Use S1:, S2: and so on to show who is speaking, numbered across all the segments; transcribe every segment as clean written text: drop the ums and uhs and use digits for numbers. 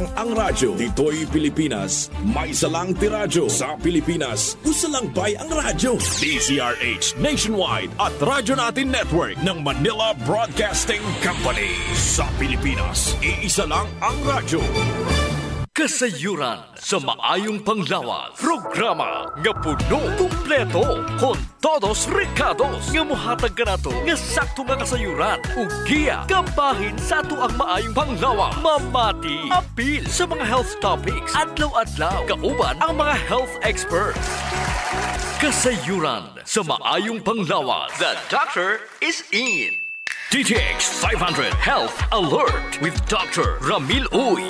S1: lang ang radyo. Dito'y Pilipinas, may isa lang tiradyo. Sa Pilipinas, usa lang bay ang radyo. DZRH Nationwide at Radyo Natin Network ng Manila Broadcasting Company. Sa Pilipinas, iisa lang ang radyo.
S2: Kasayuran sa maayong panglawas. Programa nga puno, kumpleto, con todos recados. Nga muhatag ka na to, nga sakto nga kasayuran. Ugiya, kabahin sa ato ang maayong panglawas. Mamati, apil sa mga health topics. Adlaw-adlaw, kauban ang mga health experts. Kasayuran sa maayong panglawas. The doctor is in. DTX 500 Health Alert with Dr. Ramil Uy.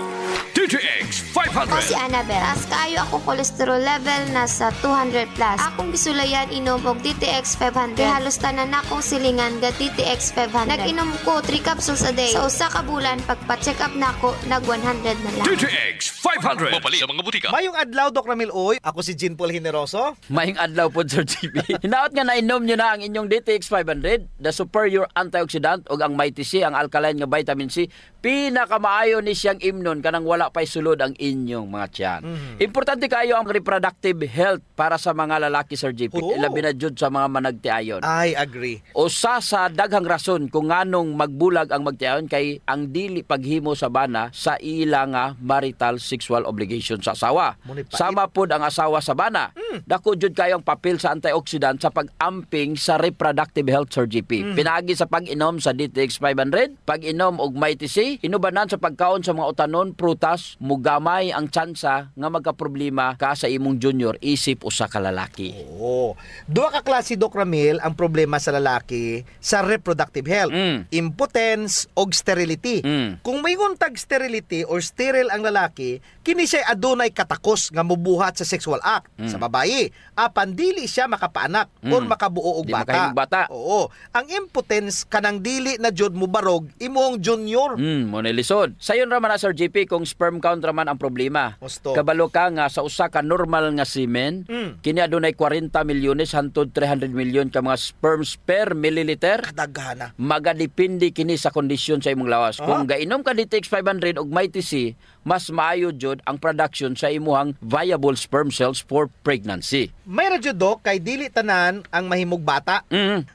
S2: DTX 500.
S3: Ako si Annabel. As kaayo ako cholesterol level nasa 200 plus. Akong gisulayan inom og DTX 500. Kaya halos tanan akong silingan ga DTX 500. Nag-inom ko 3 capsules a day. Sa usa ka bulan pagpa-check up nako nag 100 na lang.
S2: DTX 500. Mapali sa mga butika.
S4: Mayong adlaw, Doc Ramil Uy. Ako si Jean Paul Generoso.
S5: Mayong adlaw po, Sir GB. Hinaot nga nainom nyo na ang inyong DTX 500, the superior antioxidant o ang Mighty C, ang alkaline nga vitamin C. Pinakamaayo ni siyang imnon kanang wala pa'y sulod ang inyong mga tiyan. Importante kayo ang reproductive health para sa mga lalaki, Sir JP. Labi na jud sa mga managtiayon.
S4: I agree.
S5: Usa sa daghang rason kung nganong magbulag ang magtiayon kay ang dili paghimo sa bana sa ila nga marital sexual obligation sa asawa. Sama pod ang asawa sa bana. Dako jud kayo ang papel sa antioxidant sa pag-amping sa reproductive health, Sir JP. Pinaagi sa pag-inom sa DTX 500, pag-inom og Mighty C, inubanan sa pagkaon sa mga utanon, prutas, mugamay ang tsansa nga magkaproblema ka sa imong junior isip usa ka lalaki.
S4: Oo. Duha ka klase, Doc Ramil, ang problema sa lalaki sa reproductive health. Impotence o sterility. Kung may untag sterility or sterile ang lalaki, kini siya adunay katakos nga mobuhat sa sexual act. Sa babae, apan dili siya makapaanak or makabuo og bata. Oo. Ang impotence kanang dili na jud mo barog imong junior.
S5: Monelisod. Sayon ra man na, Sir JP, kung sperm count ra man ang problema.
S4: Gusto.
S5: Kabalo ka nga sa usa ka normal nga semen, kini adunay 40 milyones hangtod 300 milyon ka mga sperms per milliliter.
S4: Kadaghana.
S5: Magadepende kini sa kondisyon sa imong lawas. Kung gainom ka DTX 500 og Mighty C, mas maayo jud ang production sa imuhang viable sperm cells for pregnancy.
S4: May radyo, Doc, kay dili tanan ang mahimog bata.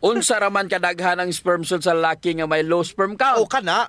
S5: Unsa ra man kadaghan ang sperm cells sa lalaki nga may low sperm count?
S4: O kana.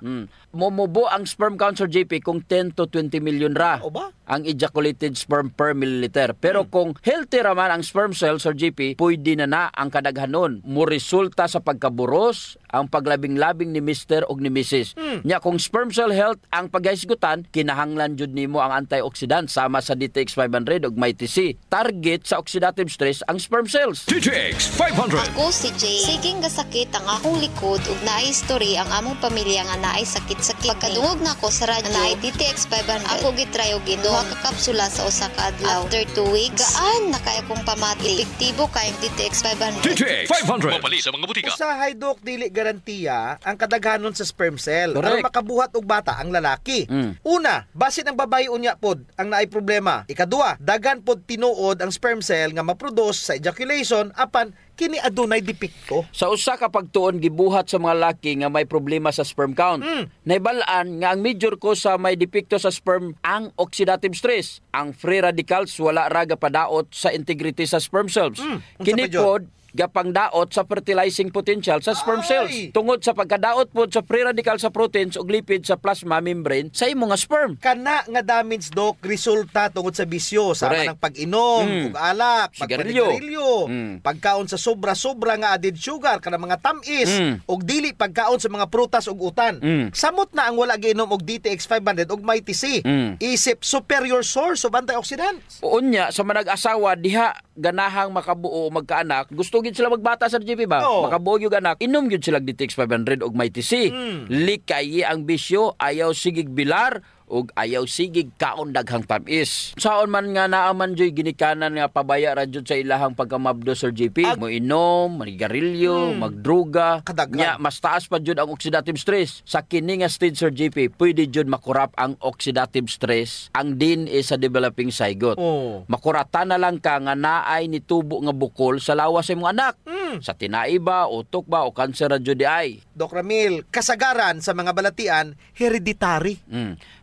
S5: Momubo ang sperm count, Sir JP, kung 10 to 20 million ra
S4: O ba?
S5: ang ejaculated sperm per milliliter. Pero kung healthy raman ang sperm cell, Sir JP, pwede na ang kadaghanon. Mo-resulta sa pagkaburos ang paglabing-labing ni Mr. o ni Mrs. Nya kung sperm cell health ang paghisgutan, kinahanglan jud nimo ang antioxidant sama sa DTX 500 ug Mighty C. Target sa oxidative stress ang sperm cells.
S2: DTX 500.
S3: Ako si Jay. Siging gasakit ang akong likod ug naay history ang among pamilya nga naay sakit-sakit. Pagkadungog na ko sa radyo, naay DTX 500. Ako gitry og inom ka kapsula sa usa ka adlaw. After 2 weeks, gaan na kay akong pamati. Epektibo kay DTX 500.
S2: DTX 500. Mapali sa mga butika.
S4: Usahay, Doc, dili garantiya ang kadaghanon sa sperm cell.
S5: Correct.
S4: Aron makabuhat og bata ang lalaki. Una, basin ang babae unya pod ang naay problema. Ikaduha, daghan pod tinuod ang sperm cell nga maproduce sa ejaculation apan kini adunay depekto.
S5: Sa usa ka pagtuon gibuhat sa mga laki nga may problema sa sperm count. Naibal-an nga ang major cause sa may depekto sa sperm ang oxidative stress. Ang free radicals wala ra gapadaot sa integrity sa sperm cells. Kini pod gapang daot sa fertilizing potential sa sperm cells. Tungod sa pagkadaot pod sa free radical sa proteins ug lipid sa plasma membrane sa imong sperm.
S4: Kana nga damage, Doc, resulta tungod sa bisyo sama
S5: Correct.
S4: ng pag-inom ug alak,
S5: Sigarilyo.
S4: pagkaon sa sobra-sobra nga added sugar kana mga tamis ug dili pagkaon sa mga prutas ug utan. Samot na ang wala giinom og DTX 500 ug Mighty C. Isip superior source of antioxidants.
S5: Unya sa manag-asawa diha ganahang makabuo o magkaanak, gusto gid sila magbata sa GP ba?
S4: Oo.
S5: Makabuo gyud anak, inom gyud sila DTX 500 og Mighty C. Likay ang bisyo, ayaw sigig bilar ug ayaw sigig kaon daghang tamis. Saon man nga naaman joy ginikanan nga pabaya ra jud sa ilahang pagkamabdo, Sir JP. Mo inom, manigarilyo, magdruga.
S4: Kadaghan.
S5: Nya mas taas pa jud ang oxidative stress. Sa kini nga stage, Sir JP, pwede jud makurap ang oxidative stress ang DNA sa developing zygote. Makuratan na lang ka nga naay nitubo nga bukol sa lawas sa imong anak. Sa tinai ba, utok ba, o kanser ra jud di ay.
S4: Doc Ramil, kasagaran sa mga balatian, hereditary.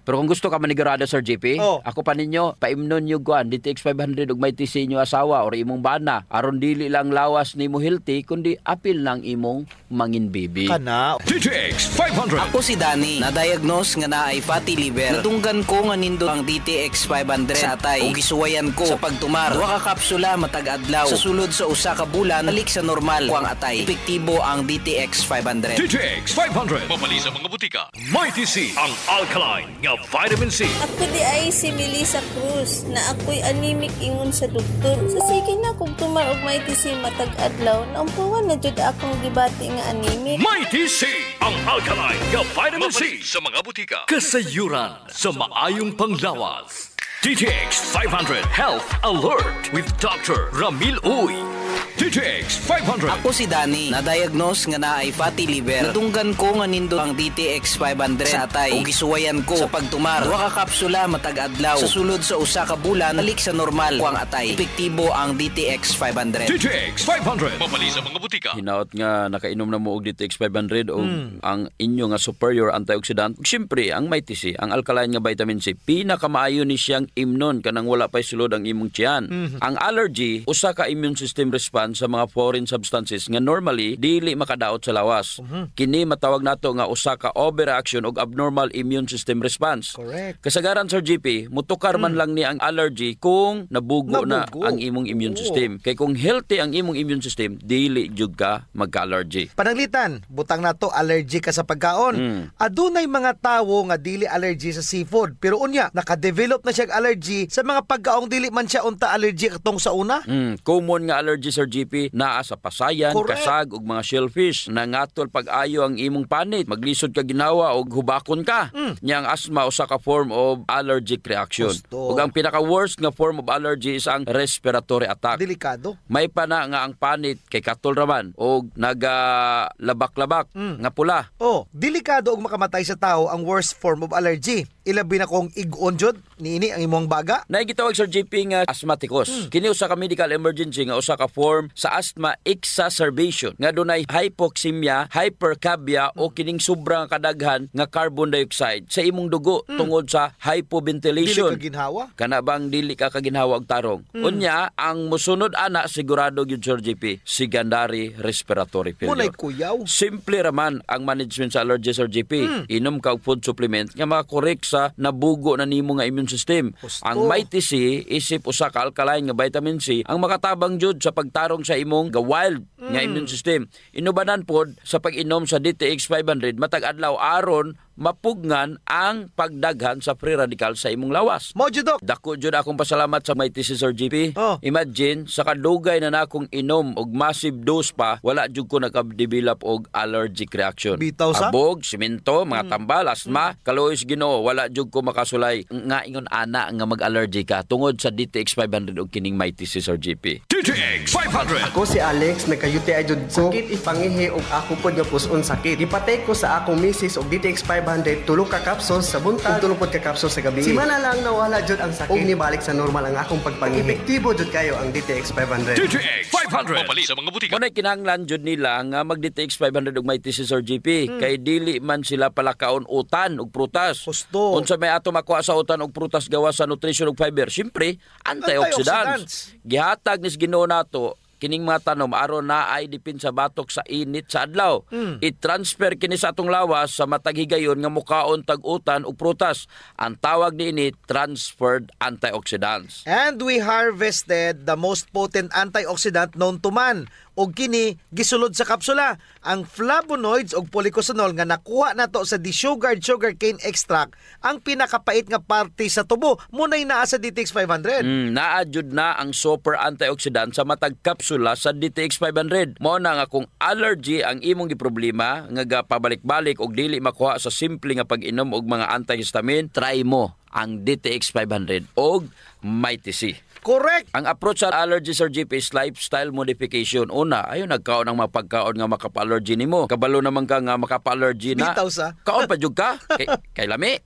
S5: Pero kung gusto ka manigurado, Sir JP, ako pa ninyo, paimnon nyo guan, DTX 500 ug may TC nyo asawa or imong bana. Aron dili lang lawas ni mo healthy, kundi apil lang imong mangin baby.
S4: Kana.
S1: DTX 500.
S6: Ako si Danny, na-diagnose nga naay fatty liver. Natunggan ko nga nindo ang DTX 500 sa atay. Ug gisuwayan ko sa pagtumar. Duha ka kapsula matag adlaw. Sa sulod sa usa ka bulan, balik sa normal kuang atay. Epektibo ang DTX 500.
S1: DTX 500. Mabali sa mga butika. Mighty C, ang alkaline nga vitamin C.
S7: Ako di ay si Melissa Cruz na ako'y anemic ingon sa doktor. Sa sige na kung tumar og Mighty C matag adlaw, naampuhan na jud akong gibati nga anemic.
S1: Mighty C, ang alkaline nga vitamin C sa mga butika.
S2: Kasayuran sa maayong panglawas.
S1: DTX 500
S2: Health Alert with Dr. Ramil Uy.
S1: DTX 500.
S6: Ako si Danny, na-diagnose nga naay fatty liver. Natunggan ko nga nindo ang DTX 500 sa atay. Ug gisuwayan ko sa pagtumar. Duha ka kapsula matag adlaw. Sa sulod sa usa ka bulan, balik sa normal kuang atay. Epektibo ang DTX 500.
S1: DTX 500. Mabali sa mga butika.
S5: Hinaot nga nakainom na mo og DTX 500 o ang inyo nga superior antioxidant. Siyempre, ang Mighty C, ang alkaline nga vitamin C, pinakamaayo ni siyang imnon kanang wala pa'y sulod ang imong tiyan. Ang allergy, usa ka immune system response sa mga foreign substances nga normally dili makadaot sa lawas. Kini matawag nato nga usa ka overreaction og abnormal immune system response.
S4: Correct.
S5: Kasagaran, Sir GP, mutukar man lang ni ang allergy kung nabugo na ang imong immune system. Kay kung healthy ang imong immune system, dili jud ka magka-allergy.
S4: Pananglitan, butang nato allergy ka sa pagkaon. Adunay mga tawo nga dili allergy sa seafood, pero unya naka-develop na siya allergy sa mga pagkaong dili man siya unta allergy katong sa una.
S5: Common nga allergy, Sir GP, naa sa pasayan,
S4: Correct.
S5: kasag ug mga shellfish. Nangatol pag-ayo ang imong panit, maglisod ka ginawa og hubakon ka. Nya ang asthma usa ka form of allergic reaction.
S4: Gusto.
S5: Ug ang pinaka-worst nga form of allergy is ang respiratory attack.
S4: Delikado.
S5: May pa na nga ang panit kay katol raman og nagalabak-labak nga pula.
S4: Delikado og makamatay sa tao ang worst form of allergy. Ilabi na kung ig-on jud niini ang imong baga.
S5: Naigitawag, Sir JP, nga asthmaticus. Kini usa ka medical emergency nga usa ka form sa asthma exacerbation nga dunay hypoxemia, hypercapnia o kining sobrang kadaghan nga carbon dioxide sa imong dugo tungod sa hypoventilation.
S4: Dili ka ginhawa.
S5: Kana bang dili ka kaginhawa og tarong? Unya, ang musunod ana sigurado gyud, Sir JP, secondary respiratory
S4: Munay
S5: failure.
S4: kuyaw.
S5: Simple raman ang management sa allergy, Sir JP. Inom ka og food supplement nga makakorek sa nabugo na nimo nga immune system.
S4: Gusto.
S5: Ang Mighty C, isip usa ka alkaline nga vitamin C, ang makatabang jud sa pagtarong sa imong wild nga immune system. Inubanan pod sa pag-inom sa DTX 500 matag adlaw aron mapugnan ang pagdaghan sa free radical sa imong lawas.
S4: Mo jud dok.
S5: Dako jud akong pasalamat sa Mighty C, Sir GP. Imagine, sa kadugay na nakong inom og massive dose pa, wala jud ko nakadevelop og allergic reaction.
S4: Bitaw sa?
S5: Abog, simento, mga tambal, asma, kalois Ginoo, wala jud ko makasulay nga ingon ana nga mag-allergy ka tungod sa DTX 500 og kining Mighty C, Sir GP.
S1: DTX 500.
S8: Ako si Alex, nagka-UTI jud ko. Sakit ipangihi og ako pod nga puson sakit. Gipatay ko sa akong misis og DTX 500, tulog ka kapsos sa buntag, tulog pod ka kapsos sa gabi. Simana lang nawala jud ang sakit. Og nibalik sa normal ang akong pagpangihi. Epektibo jud kayo ang DTX 500.
S1: DTX 500. Mabali sa mga butika.
S5: Munay kinahanglan jud nila nga mag DTX 500 og Mighty C, Sir GP. Kay dili man sila palakaon utan og prutas.
S4: Gusto.
S5: Unsa may ato makuha sa utan og prutas gawa sa nutrition ug fiber? Siyempre, antioxidants. Gihatag ni Ginoo nato kining mga tanom aron na ay dipin sa batok sa init sa adlaw. I-transfer kini sa atong lawas sa matag higayon nga mukaon tag-utan ug prutas. Ang tawag niini transferred antioxidants.
S4: And we harvested the most potent antioxidant known to man. Og kini gisulod sa kapsula, ang flavonoids og polycosanol nga nakuha nato sa desugared sugarcane extract, ang pinakapait nga parte sa tubo. Munay naa sa DTX 500.
S5: Naa jud na ang super antioxidant sa matag kapsula sa DTX 500. Mao na nga kung allergy ang imong giproblema nga gapabalik-balik og dili makuha sa simple nga pag-inom og mga antihistamine, try mo ang DTX 500 og Mighty C.
S4: Correct.
S5: Ang approach sa allergy, Sir GP, is lifestyle modification. Una, ayaw nagkaon ng mapagkaon nga makapa-allergy nimo. Kabalo naman ka nga makapa-allergy na.
S4: Bitaw sa.
S5: Kaon pa jud ka. Kay lami.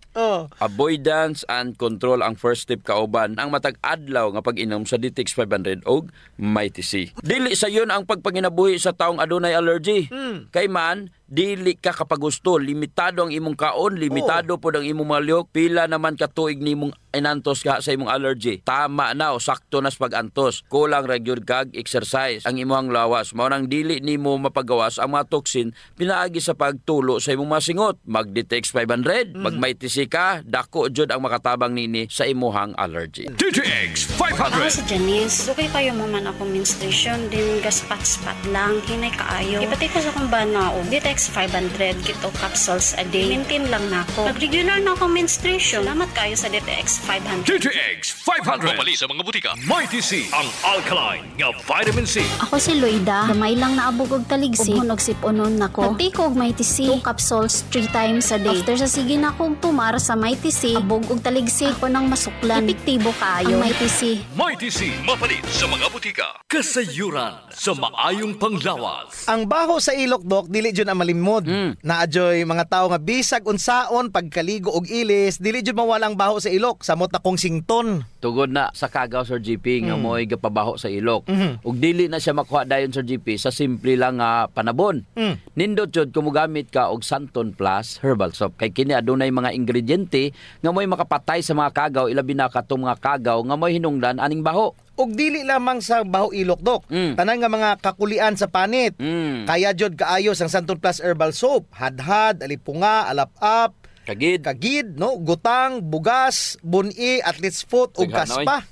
S5: Avoidance and control ang first step kauban ang matag adlaw nga pag-inom sa DTX 500 og Mighty C. Dili sa yun ang pagpanginabuhi sa taong adunay allergy. Kay man, dili ka kapagusto, limitado ang imong kaon, limitado pod ang imong maliyok, pila naman ka tuig nimong inantos ka sa imong allergy. Tama na o sakto na sa pag-antos. Kulang ra gyud kag exercise ang imong lawas. Mao nang dili nimo mapagawas ang mga toxin pinaagi sa pagtulo sa imong masingot. Mag-DTX 500, magmaitisi ka, dako jud ang makatabang nini sa imuhang allergy.
S1: DTX
S9: Ako
S1: 500.
S9: si Janice. Dukay kayo mo man ako menstruation, din gaspat-spat lang, hinay kaayo. Ipatay ko sa kong bana o DTX 500 kito capsules a day. Maintain lang na ako. Pag-regular na ako menstruation, salamat kayo sa DTX 500.
S1: DTX 500. Mapali sa mga butika. Mighty C, ang alkaline nga vitamin C.
S10: Ako si Loida, gamay lang naabog og taligsi, ug hunog siponon nako. Nagtake og Mighty C 2 capsules 3 times a day. After sa sige na akong tumar sa Mighty C, abog og taligsi ako nang masuklan. Epektibo kaayo ang Mighty C.
S1: Mighty C, mapalit sa mga butika.
S2: Kasayuran sa maayong panglawas.
S4: Ang baho sa ilok, Dok, dili jud ang malimod. Naadyoy mga tao nga bisag unsaon pagkaligo og ilis, dili jud mawala ang baho sa ilok. Samot na kong sington.
S5: Tugod na sa kagaw, Sir GP, nga mo'y gapabaho sa ilok. Ug dili na siya makuha dayon, Sir GP, sa simple lang nga panabon. Nindot jud kung mogamit ka og Santon Plus Herbal Soap. Kay kini adunay mga ingrediente nga mo'y makapatay sa mga kagaw, ilabi na katong mga kagaw nga mo'y hinungdan aning baho.
S4: Og dili lamang sa baho ilok, Dok. Tanan nga mga kakulian sa panit. Kaya jud kaayos ang Santon Plus Herbal Soap. Hadhad, alipunga, alap-up, kagid, no, gutang, bugas, buni, athlete's foot ug kaspa.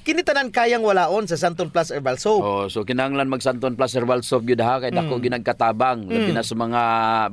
S4: Kini tanan kayang walaon sa Santon Plus Herbal Soap.
S5: Oh, so kinahanglan mag Santon Plus Herbal Soap gyud ha kay dako ginagkatabang labi na sa mga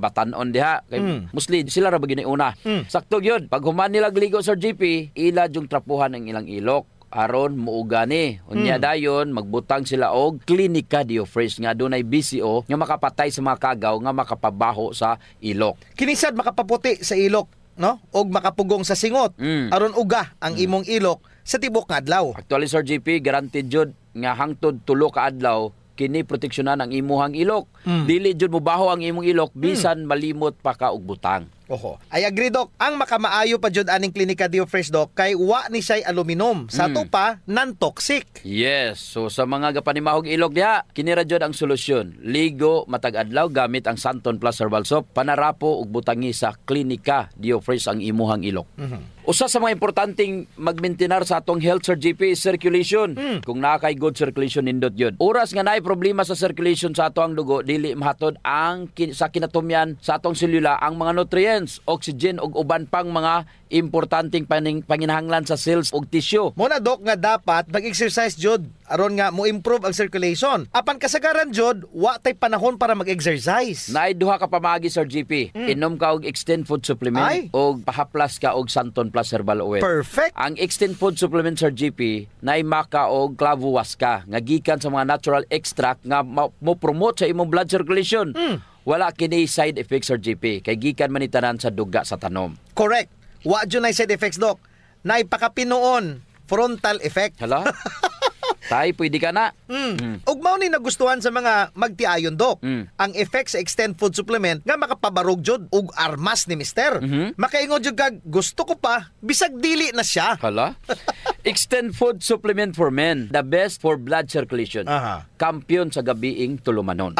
S5: batan-on diha kay mostly sila ra ba giniuna. Sakto gyud pag human nila gligo, Sir GP, ila jung trapuhan ang ilang ilok aron muuga ni. Unya dayon magbutang sila og Clinica Diofresh nga dunay BCO nga makapatay sa mga kagaw nga makapabaho sa ilok.
S4: Kinisad makapaputi sa ilok, no? Og makapugong sa singot aron uga ang imong ilok sa tibok nga adlaw.
S5: Actually, Sir GP, guaranteed jud nga hangtod 3 ka adlaw kini proteksyonan ang imuhang ilok. Dili jud mobaho ang imong ilok bisan malimot pa ka og butang.
S4: Oho. I agree, Dok. Ang makamaayo pa jud aning Clinica Diofresh, Dok, kay wa ni siya'y aluminum. Sa to pa, non-toxic.
S5: Yes. So sa mga gapanimahog ilok diha, kini ra jud ang solusyon. Ligo matag adlaw gamit ang Santon Plus Herbal Soap, panarapo ug butangi sa Clinica Diofresh ang imuhang ilok. Usa sa mga importanteng magmaintenar sa atong health, Sir GP, is circulation. Kung nakay good circulation nindot yun. Oras nga naay problema sa circulation sa atong dugo, dili mahatod ang sa kinatumyan sa atong selula ang mga nutrients, oxygen ug uban pang mga importanteng panginahanglan sa cells ug tissue.
S4: Muna, Dok, nga dapat mag-exercise jud aron nga mo improve ang circulation. Apan kasagaran jud, wa tay panahon para mag-exercise.
S5: Naay duha ka pamagi, Sir GP. Inom ka og Extend Food Supplement ug pahaplas ka og Santon Plus Herbal Oil.
S4: Perfect.
S5: Ang Extend Food Supplement, Sir GP, naay maka og clavo waska nga gikan sa mga natural extract nga mo promote sa imong blood circulation. Wala kini side effects, Sir GP, kay gikan man itanan sa duga sa tanom.
S4: Correct. Wa jud nay side effects, Dok. Nay pakapinoon frontal effect.
S5: Hala? Tay, pwede ka na.
S4: Ug mao ni nagustuhan sa mga magtiayon, Dok. Ang effect sa Extend Food Supplement nga makapabarog jud ug armas ni Mister. Makaingon jud kag gusto ko pa bisag dili na siya.
S5: Hala? Extend Food Supplement for Men, the best for blood circulation. Kampiyon sa gabiing tulumanon.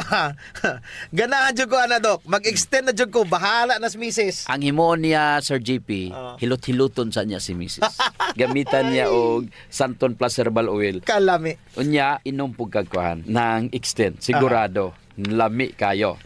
S4: Ganahan jud ko ana, Dok. Mag-extend na jud ko, bahala na si Mrs.
S5: Ang himo niya, Sir GP, hilot-hiluton sa niya si Mrs. Gamitan niya og Santon Plus Herbal Oil.
S4: Kalami.
S5: Unya, inom pug kagkuhan ng Extend. Sigurado, lami kayo.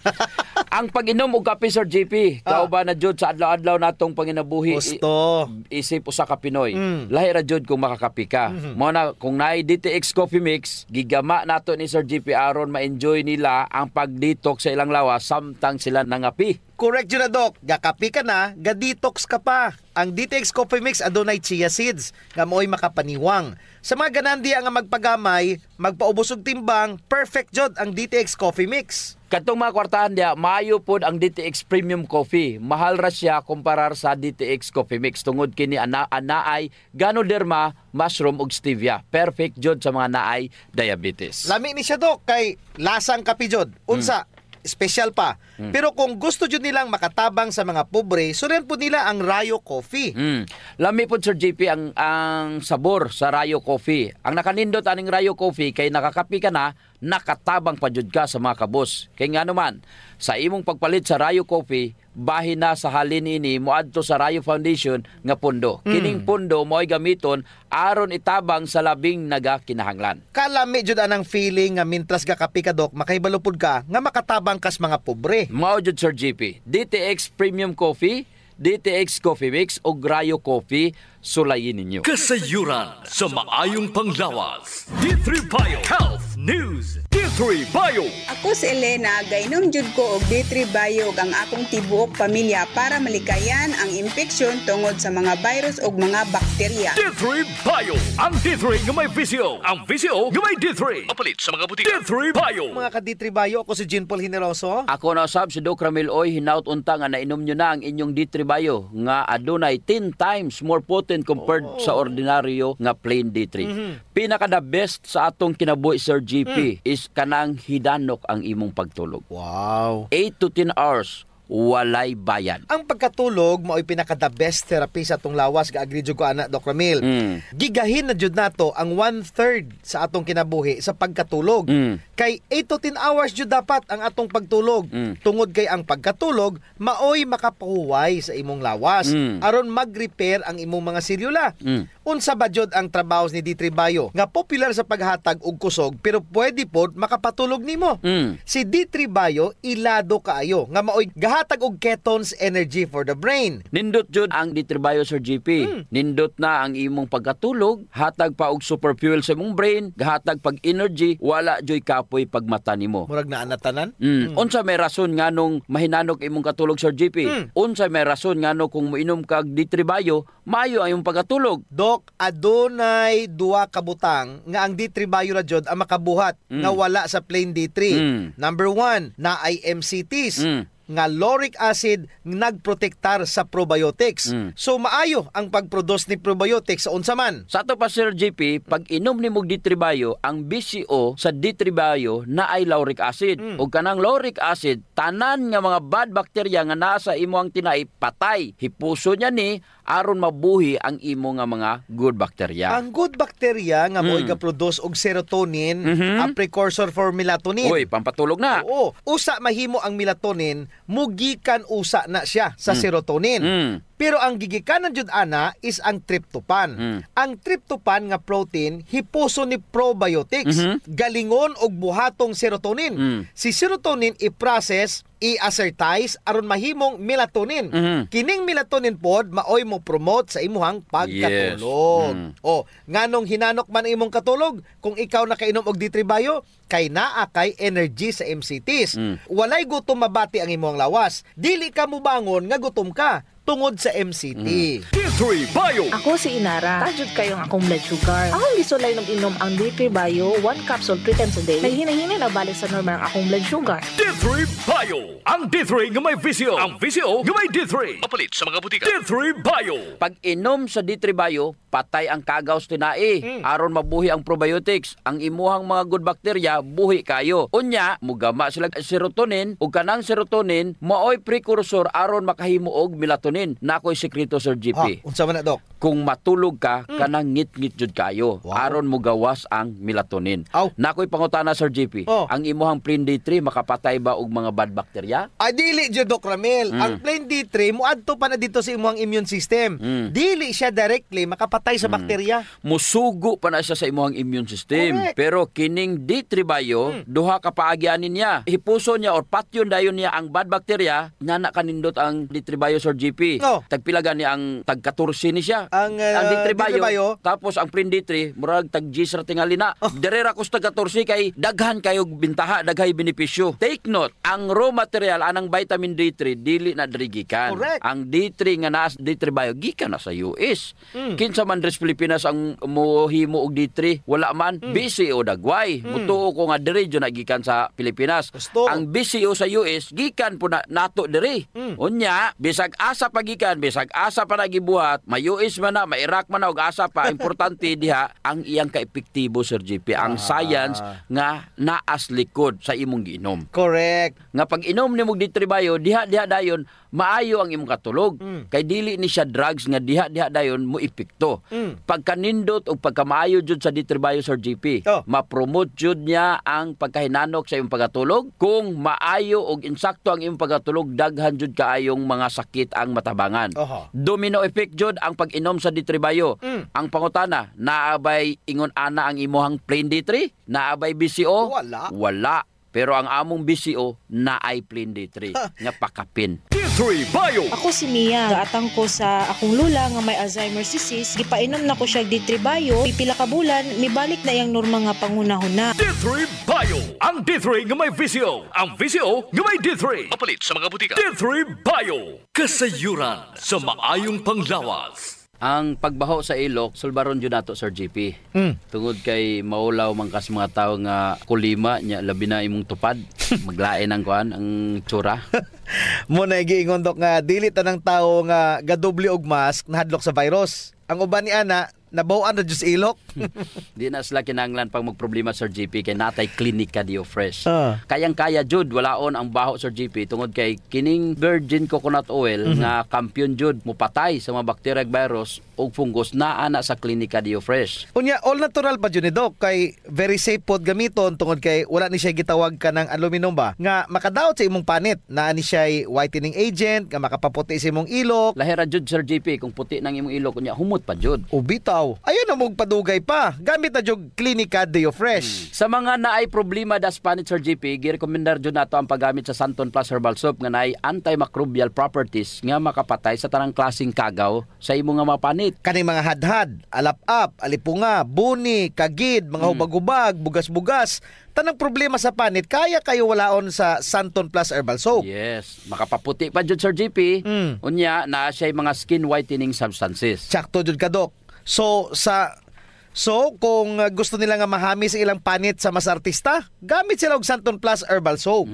S5: Ang pag-inom og kape, Sir GP, kauban na jud sa adlaw-adlaw natong panginabuhi.
S4: Gusto.
S5: Isip usa ka Pinoy. Lahi ra jud kung makakapi ka. Mo na kung naay DTX Coffee Mix, gigama nato ni Sir GP aron ma-enjoy nila ang pag-detox sa ilang lawas samtang sila nangapi.
S4: Correct yun na, Dok. Gakapi ka na, ga-detox ka pa. Ang DTX Coffee Mix adunay chia seeds nga mo'y makapaniwang. Sa mga ganandiya nga magpagamay, magpaubos og timbang, perfect jud ang DTX Coffee Mix.
S5: Katong mga kwartahan diya, maayo pod ang DTX Premium Coffee. Mahal ra siya kumparar sa DTX Coffee Mix tungod kini anaay Ganoderma, mushroom ug stevia. Perfect jud sa mga naay diabetes.
S4: Lami ni siya, Dok, kay lasang kape jud. Unsa, special pa. Pero kung gusto jud nilang makatabang sa mga pobre, suren po nila ang Rayo Coffee.
S5: Lami po Sir JP ang sabor sa Rayo Coffee. Ang nakanindot aning Rayo Coffee kay nakakapi ka na, nakatabang pa jud ka sa mga kabos. Kay nga naman, sa imong pagpalit sa Rayo Coffee, bahin na sa halin ini moadto sa Rayo Foundation nga pundo. Kining pundo mo'y gamiton aron itabang sa labing nagakinahanglan.
S4: Kalami jud anang feeling nga mintras gakapi ka Dok, makahibalupod ka nga makatabang kas mga pobre.
S5: Mao jud Sir JP, DTX Premium Coffee, DTX Coffee Mix o Rayo Coffee, sulayin ninyo.
S2: Kasayuran sa maayong panglawas. D3 Bio Health News. D3 Bio.
S11: Ako si Elena, gainom jud ko og D3 Bio ang akong tibuok pamilya para malikayan ang infeksyon tungod sa mga virus ug mga bakterya.
S2: D3 Bio. Ang D3 nga may VCO. Ang VCO nga may D3. Mapalit sa mga butika. D3 Bio.
S4: Mga ka-D3 Bio, ako si Jean Paul Generoso.
S5: Ako na sab si Doc Ramil Oy, hinaut unta nga nainom nyo na ang inyong D3 Bio nga adunay 10 times more potent compared sa ordinaryo nga plain D3. Pinaka the best sa atong kinabuhi Sir GP is kanang hidanok ang imong pagtulog.
S4: Wow.
S5: 8 to 10 hours walay bayad.
S4: Ang pagkatulog mao'y pinaka the best therapy sa atong lawas, ga-agree jud ko ana Doc Ramil. Gigahin na jud nato ang 1/3 sa atong kinabuhi sa pagkatulog. Kay 8 to 10 hours jud dapat ang atong pagtulog. Tungod kay ang pagkatulog mao'y makapahuway sa imong lawas aron mag-repair ang imong mga selula. Unsa ba jud ang trabaho ni D3 Bio nga popular sa paghatag og kusog pero pwede pod makapatulog nimo. Si D3 Bio ilado kaayo nga mao'y hatag og ketones energy for the brain.
S5: Nindot jud ang D3 Bio Sir GP. Nindot na ang imong pagkatulog, hatag pa og super fuel sa imong brain, gahatag pag energy, wala joy kapoy pagmata nimo.
S4: Murag na anatanan?
S5: Unsa may rason nganong mahinanok imong katulog Sir GP? Unsa may rason ngano kung moinom kag D3 Bio, maayo ang imong pagkatulog?
S4: Dok, adunay duwa ka butang nga ang D3 Bio ra jud ang makabuhat nga wala sa plain D3. Number 1, na ay MCTs. Nga lauric acid nagprotektar sa probiotics. So maayo ang pagproduce ni probiotics sa unsa man.
S5: Sa ato pa Sir GP, pag inom nimo D3 Bio, ang BCO sa D3 Bio na ay lauric acid. Ug kanang lauric acid, tanan nga mga bad bacteria nga nasa imo ang tinai patay. Hipuso niya ni aron mabuhi ang imo nga mga good bacteria.
S4: Ang good bacteria nga mo'y ga-produce og serotonin, a precursor for melatonin.
S5: Uy, pampatulog na.
S4: Oo. Usa mahimo ang melatonin, mugikan usa na siya sa serotonin. Pero ang gigikanan jud ana is ang tryptophan. Ang tryptophan nga protein hipuso ni probiotics, galingon og buhatong serotonin. Si serotonin i-process, i-assertize aron mahimong melatonin. Kining melatonin pod maoy mo promote sa imuhang pagkatulog. Nganong hinanok man imong katulog kung ikaw nakainom og D3 Bio, kay naa kay energy sa MCTs. Walay gutom mabati ang imong lawas. Dili ka mobangon nga gutom ka tungod sa MCT.
S2: D3 Bio.
S12: Ako si Inara. Tajud kayong akong blood sugar. Akong gisulay nung inom ang D3 Bio, 1 capsule 3 times a day. Naghinay-hinay na balik sa normal ang akong blood sugar.
S2: D3 Bio. Ang D3 nga may VCO. Ang VCO nga may D3. Mapalit sa mga butika. D3 Bio.
S5: Pag inom sa D3 Bio, patay ang kagaws tinai. Aron mabuhi ang probiotics. Ang imuhang mga good bacteria, buhi kayo. Unya, mugama sila serotonin. Ug kanang serotonin, maoy precursor aron makahimo og melatonin. Nakoy sekreto Sir GP.
S4: Unsa man na Dok?
S5: Kung matulog ka, kanang ngit-ngit jud kayo. Aron mo gawas ang melatonin. Nakoy pangutana Sir GP. Ang imuhang plain D3 makapatay ba og mga bad bacteria?
S4: Dili jud Doc Ramil. Ang plain D3 muadto pa na dito sa imuhang immune system. Dili siya directly makapatay sa bakterya.
S5: Musugo pa na siya sa imuhang immune system.
S4: Correct.
S5: Pero kining D3 Bio, duha ka paagyanin niya. Hipuso niya or patyon dayon niya ang bad bacteria, nga kanindot ang D3 Bio Sir GP. Tagpilagan niya ang tag-14 ni siya.
S4: Ang
S5: D3 Bio, tapos ang plain D3, murag tag-10 ra tingali na. Derera ko sa tag-14 kay daghan kayo bintaha, daghay benepisyo. Take note, ang raw material anang vitamin D3 dili na dirigikan.
S4: Correct.
S5: Ang D3 nga naa D3 Bio gikan na sa US. Kinsa man dres Pilipinas ang mohimo og D3, wala man BCO dagway. Mutuo ko nga diri jud nagikan sa Pilipinas. Ang BCO sa US gikan po na nato diri. Unya, bisag asa pagikan, bisag asa pa nagibuhat, may US science man na, mairak man na, og asa pa, importante diha, ang iyang kaepektibo, Sir JP, ang science nga naas likod sa imong giinom.
S4: Correct.
S5: Nga pag inom ni mong D3 Bio, diha dayon, maayo ang imong katulog. Kay dili ni siya drugs nga diha dayon mo epekto. Pagkanindot o pagkamaayo jud sa D3 Bio, Sir JP, ma-promote jud niya ang pagkahinanok sa imong pagkatulog. Kung maayo og insakto ang imong pagkatulog, daghan jud kaayong mga sakit ang matabangan. Domino effect jud ang pag-inom sa D3 Bio. Ang pangutana, naabay ingon ana ang imuhang plain D3? Naabay BCO? Wala. Pero ang among BCO na ay plain D3 nga pakapin.
S1: D3 Bio.
S12: Ako si Mia. Gaatang ko sa akong lula nga may Alzheimer's disease. Gipainom na ko siya D3 Bio. Pipila ka bulan, mibalik na yang norma nga pangunahuna.
S1: D3 Bio. Ang D3 nga may VCO. Ang VCO nga may D3. Mapalit sa mga butika. D3 Bio. Kasayuran sa maayong panglawas.
S5: Ang pagbaho sa ilok, sulbaron yun nato, Sir JP. Tungod kay maulaw man kas mga tao nga kulima, nya labi na imong tupad. Maglain ang kuan, ang tsura.
S4: Muna giingon dok nga, dili tanang tao nga gadoble og mask nahadlok sa virus. Ang uban ni ana, nabawan na Diyos ilok.
S5: Di na sila kinanglan pag magproblema, Sir JP, kay natay Clinica Dio Fresh. Kayang-kaya jud, walaon ang baho, Sir JP, tungod kay kining virgin coconut oil nga kampiyon jud mupatay sa mga bacteria virus o fungus na ana sa Clinica Dio Fresh.
S4: Unya, all natural pa jud ni Doc, kay very safe pod gamiton tungod kay wala ni siya gitawag ka ng aluminum ba nga makadaot sa imong panit, na ni siya whitening agent nga makapaputi sa imong ilok.
S5: Lahira jud, Sir JP, kung puti nang imong ilok unya humot pa jud.
S4: Ubitaw. Ayun na mong padugay pa. Gamit na jud Clinica Dio Fresh.
S5: Sa mga naay problema das panit, Sir JP, girekomendar jud nato ang paggamit sa Santon Plus Herbal Soap nga naay antimicrobial properties nga makapatay sa tanang klaseng kagaw sa imong nga mapanit.
S4: Kaning mga hadhad, alap-ap, alipunga, buni, kagid, mga hubag-hubag, bugas-bugas, tanang problema sa panit, kaya kayo walaon sa Santon Plus Herbal Soap.
S5: Yes. Makapaputi pa jud, Sir JP. Unya, na siya mga skin whitening substances.
S4: Sakto jud ka, Doc. So kung gusto nila nga mahami sa ilang panit sa mas artista, gamit sila og Santon Plus Herbal Soap.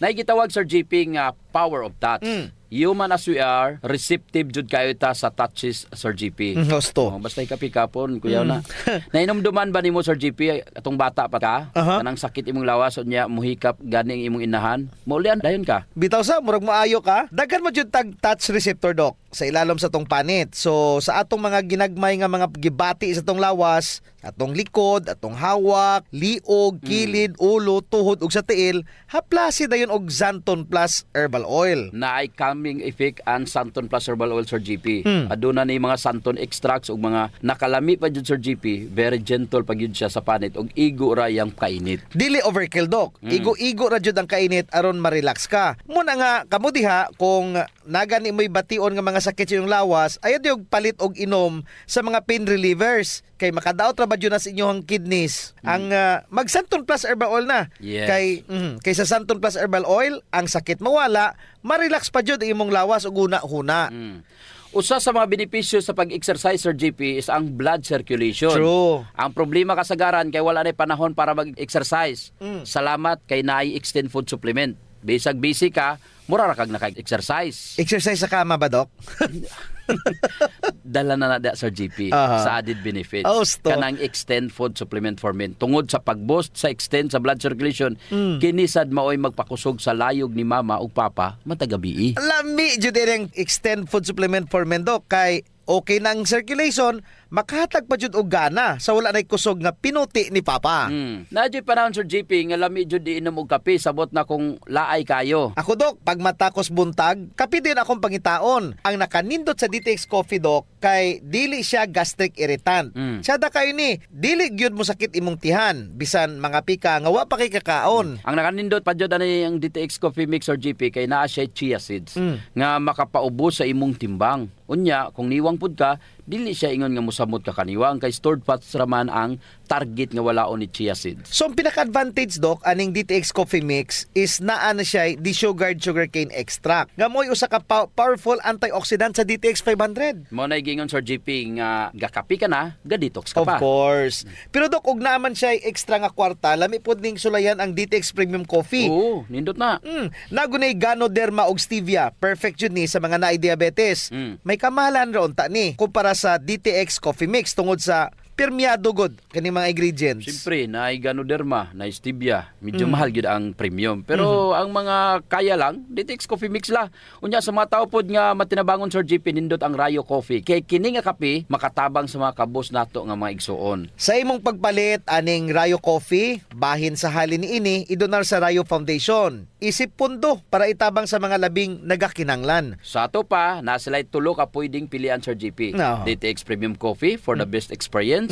S5: Naigitawag, Sir JP, nga power of touch. Human as we are, receptive jud kayo ta sa touches, Sir JP.
S4: Gusto.
S5: Basta ikapikapon, kuya na. Nainomduman ba nimo, Sir JP, atong bata pa ka? Kanang sakit imong lawas unya muhikap gani imong inahan. Maulian dayon ka.
S4: Bitaw sa murag maayo ka. Daghan mo jud tag touch receptor, Doc, sa ilalom sa tong panit. So sa atong mga ginagmay nga mga gibati sa tong lawas, atong likod, atong hawak, liog, kilid, ulo, tuhod ug sa tiil, haplasi dayon og Santon Plus Herbal Oil.
S5: Naay calming effect ang Santon Plus Herbal Oil, Sir JP. Aduna ni mga Santon extracts ug mga nakalami pa jud, Sir JP. Very gentle pag yun siya sa panit ug igo ra yang kainit.
S4: Dili overkill, Doc. Igo-igo ra jud ang kainit aron ma-relax ka. Muna nga kamo diha kung nagani mo'y bation nga mga sakit sa iyong lawas, ayaw diog palit og inom sa mga pain relievers. Kay makadaot ra ba yun sa inyong kidneys. Ang mag Santon Plus Herbal Oil na.
S5: Yes.
S4: Kay sa Santon Plus Herbal Oil, ang sakit mawala, ma-relax pa jud imong lawas ug huna-huna.
S5: Usa sa mga benepisyo sa pag-exercise, Sir JP, is ang blood circulation.
S4: True.
S5: Ang problema kasagaran kay wala na panahon para mag-exercise. Salamat kay naay extend food supplement. Bisag busy ka, mura ra kag naka-exercise.
S4: Exercise sa kama ba, Doc?
S5: Dala na da, Sir JP, sa added benefits. Kanang extend food supplement for men. Tungod sa pag-boost sa extend sa blood circulation, kinisad maoy magpakusog sa layog ni mama ug papa matagabi.
S4: Lami jud ang extend food supplement for men, Doc, kay okay nang circulation, makahatag pa jud og gana sa wala nay kusog nga pinuti ni papa.
S5: Nadyo panahon, Sir JP, nga lami jud iinom og kape sabot na kung laay kayo.
S4: Ako, Doc, pag matakos buntag, kape din akong pangitaon. Ang nakanindot sa DTX Coffee, Doc, kay dili siya gastric irritant. Siya da kayo ni, dili gyud mo sakit imong tihan, bisan mga pika nga wa pa kay kakaon.
S5: Ang nakanindot pa jud ani ang DTX Coffee Mix, Sir JP, kay naa siya chia seeds nga makapaubos sa imong timbang. Unya, kung niwang pud ka, dili siya ingon nga musamot ka kaniwang, kay stored fats raman ang target nga walaon ni chia seeds.
S4: So ang pinaka-advantage, Doc, aning DTX Coffee Mix is naa na siya desugared sugarcane extract. Nga mo'y usa ka powerful antioxidant sa DTX 500.
S5: Mo na gingon, Sir JP, nga gakapi ka na, ga-detox ka pa.
S4: Of course. Pero, Doc, ug naaman siya extra nga kwarta, lami pod ning sulayan ang DTX Premium Coffee.
S5: Oo, nindot na.
S4: Nagunay Ganoderma og stevia. Perfect yun ni sa mga naay diabetes. May kamahalan ron ta ni kumpara para sa DTX Coffee Mix tungod sa permiado god kani mga ingredients.
S5: Siyempre, na Ganoderma, na Stevia, medyo mahal gyud ang premium. Pero ang mga kaya lang, DTX Coffee Mix la. Unya sa mga tao pod nga matinabangon Sir JP nindot ang Rayo Coffee. Kay kini nga kape makatabang sa mga kabos nato nga mga igsuon.
S4: Sa imong pagpalit aning Rayo Coffee, bahin sa halin niini idonar sa Rayo Foundation. Isip pundo para itabang sa mga labing nagakinanglan.
S5: Sa ato pa, na sila'y tulo ka pwedeng pilian Sir JP.
S4: No.
S5: DTX Premium Coffee for the best experience.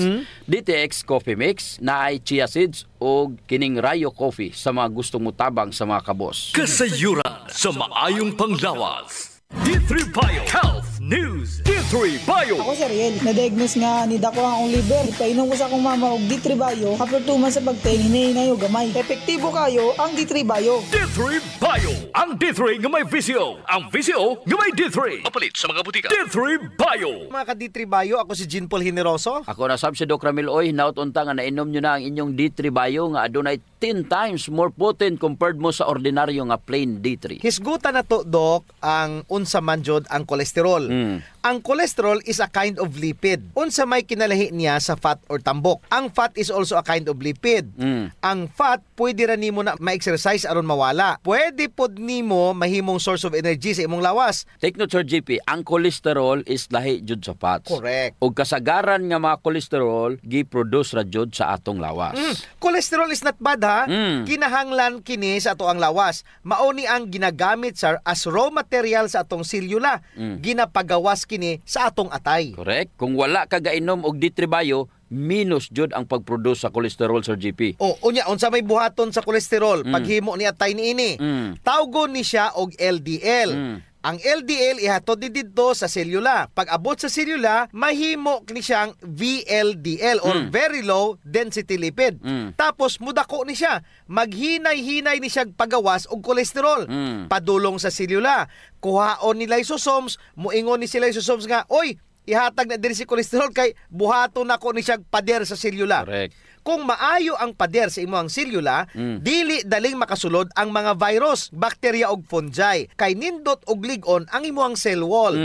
S5: DTX Coffee Mix na ay chia seeds o kining Rayo Coffee sa mga gustong mutabang sa mga kabos.
S2: Kasayuran sa maayong panglawas. D3 Bio Health News. D3 Bio.
S13: Ako si Ariel. Na-diagnose nga ni dako ang liver. Ipainom ko sa akong mama og D3 Bio. After 2 months sa pagtain, hinayo gamay. Epektibo kayo ang D3 Bio.
S2: D3 Bio. Ang D3 nga may VCO. Ang VCO nga may D3. Mapalit sa mga butika. D3 Bio.
S4: Mga ka D3 Bio, ako si Jean Paul Generoso.
S5: Ako na sab si Doc Ramil Oy, naut-unta nga nainom nyo na ang inyong D3 Bio nga adunay 10 times more potent compared mo sa ordinaryo nga plain D3.
S4: Hisgutan na to, Doc, ang unsa man jud ang kolesterol. Ang cholesterol is a kind of lipid. Unsa may kinalahi niya sa fat or tambok. Ang fat is also a kind of lipid. Ang fat pwede ra nimo na ma-exercise aron mawala. Pwede pod nimo mahimong source of energy sa imong lawas.
S5: Take note Sir JP, ang cholesterol is lahi jud sa fats.
S4: Correct.
S5: Og kasagaran nga mga cholesterol gi-produce ra jud sa atong lawas.
S4: Cholesterol is not bad ha. Kinahanglan kini sa ato ang lawas. Mao ni ang ginagamit sir as raw material sa atong selula. Ginapagawas kini sa atong atay.
S5: Correct. Kung wala ka gainom og D3 Bio, minus jud ang pagproduce sa cholesterol Sir JP.
S4: Unya unsa may buhaton sa cholesterol paghimo ni atay niini. Tawgon ni siya og LDL. Ang LDL ihatod didto sa selula. Pag abot sa selula, mahimo ni siyang VLDL or very low density lipid. Tapos mudako ni siya. Maghinay-hinay ni siya pagawas og kolesterol. Padulong sa selula. Kuhaon ni lysosomes, muingon ni si lysosomes nga, oy, ihatag na diri si kolesterol kay buhaton nako ni siya pader sa selula.
S5: Correct.
S4: Kung maayo ang pader sa imong selula, dili daling makasulod ang mga virus, bakterya ug fungi. Kay nindot og lig-on ang imong cell wall.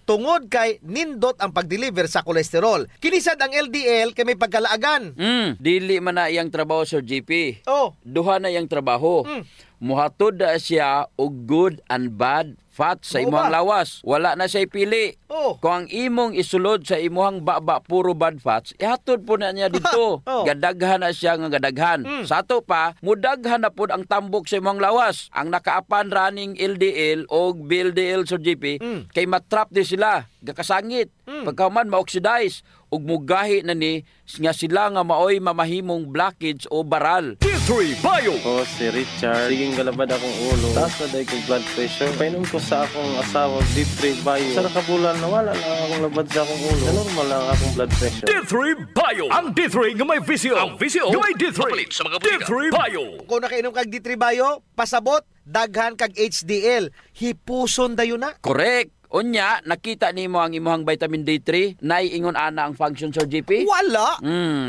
S4: Tungod kay nindot ang pag-deliver sa kolesterol. Kinisad ang LDL kay may pagkalaagan.
S5: Dili man na iyang trabaho Sir JP. Duha na iyang trabaho. Muhatod na siya og good and bad fat sa imong lawas. Wala na siya pili. Kung ang imong isulod sa imong baba puro bad fats, ihatod po na niya dito. Gadaghan na siya nga gadaghan. Sa ato pa, mudaghan na po ang tambok sa imong lawas. Ang nakaapan running LDL o VLDL Sir JP, kay matrap di sila, gakasangit. Pagkaman ma-oxidize ug mugahi na ni nga sila nga maoy mamahimong blockage o baral.
S2: D3 Bio.
S14: Si Richard. Siging galabad akong ulo. Taas na dahil kong blood pressure. Painom ko sa akong asawa D3 Bio. Sa nakabulan na wala lang akong labad sa akong ulo. Normal lang akong blood pressure.
S2: D3 Bio. Ang D3 nga may VCO. Ang VCO nga may D3. Mapalit sa mga butika. D3 Bio.
S4: Kung nakainom kag D3 Bio, pasabot, daghan kag HDL. Hipuson dayon na.
S5: Correct. Unya, nakita nimo ang imuhang vitamin D3, naiingon ana ang function Sir JP?
S4: Wala.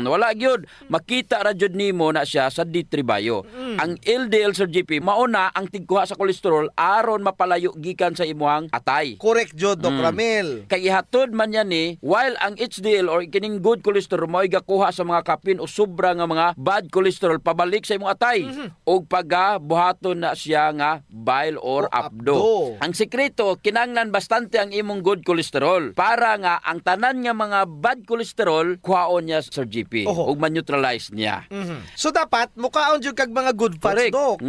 S5: Wala gyud. Makita ra jud nimo na siya sa D3 Bio. Ang LDL Sir JP, mauna ang tigkuha sa kolesterol aron mapalayo gikan sa imuhang atay.
S4: Correct jud Doc Ramil.
S5: Kay ihatod man yan ni, while ang HDL or kining good cholesterol mo'y gakuha sa mga kapin o sobra nga mga bad cholesterol pabalik sa imong atay. Og pagabuhaton na siya nga bile or apdo. Ang sekreto, kinanglan bastante ang imong good cholesterol para nga ang tanan nga mga bad cholesterol kuhaon niya Sir JP ug ma-neutralize niya.
S4: So dapat mukaon jud kag mga good fats Doc.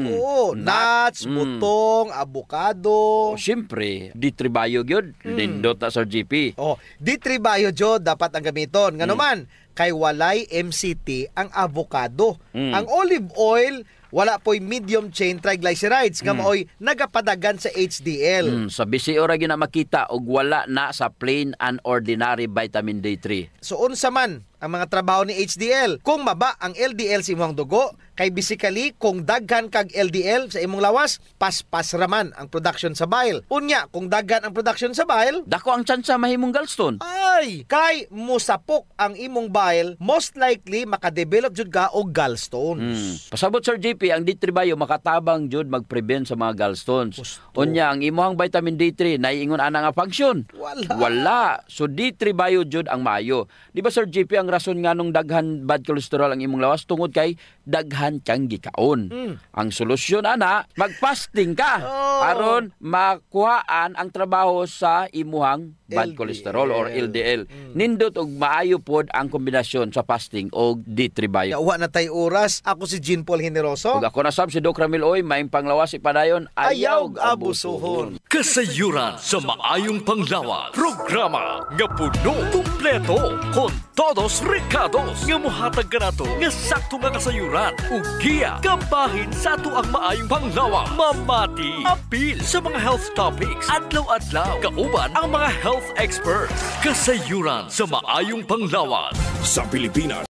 S4: Nuts, butong, avocado.
S5: Siyempre, D3 Bio gyud nindot ta Sir JP.
S4: D3 Bio jud dapat ang gamiton. Ngano man kay walay MCT ang avocado. Ang olive oil wala po'y medium chain triglycerides nga maoy nagapadagan sa HDL.
S5: Sa BCO ra gyud na makita og wala na sa plain and ordinary vitamin D3.
S4: So unsa man ang mga trabaho ni HDL. Kung maba ang LDL sa imong dugo, kay basically kung daghan kag LDL sa imong lawas, paspas raman ang production sa bile. Unya, kung daghan ang production sa bile,
S5: dako ang tsansa mahimong gallstone.
S4: Ay, kay musapok ang imong bile, most likely makadevelop jud ka og gallstones.
S5: Pasabot Sir JP, ang D3 Bio makatabang jud mag-prevent sa mga gallstones. Unya, ang imong vitamin D3 naiingon ana nga function. Wala. So D3 Bio jud ang maayo. Di ba Sir JP, ang rason nga nung daghan bad cholesterol ang imong lawas tungod kay daghan kang gikaon. Ang solusyon ana, mag-fasting ka aron makuhaan ang trabaho sa imuhang bad cholesterol or LDL. Nindot og maayo pod ang kombinasyon sa fasting og D3 Bio.
S4: Yawa na tay oras. Ako si Jean Paul Generoso.
S5: Ug ako na sab si Doc Ramil Oy, maayong panglawas ipadayon, ayaw
S4: abusuhon.
S2: Kasayuran sa maayong panglawas. Programa nga puno, kumpleto, kon todos recados nga mohatag kanato nga sakto nga kasayuran ug giya kabahin sa ato ang maayong panglawas. Mamati apil sa mga health topics adlaw-adlaw kauban ang mga health experts. Kasayuran sa maayong panglawas
S1: Sa Pilipinas,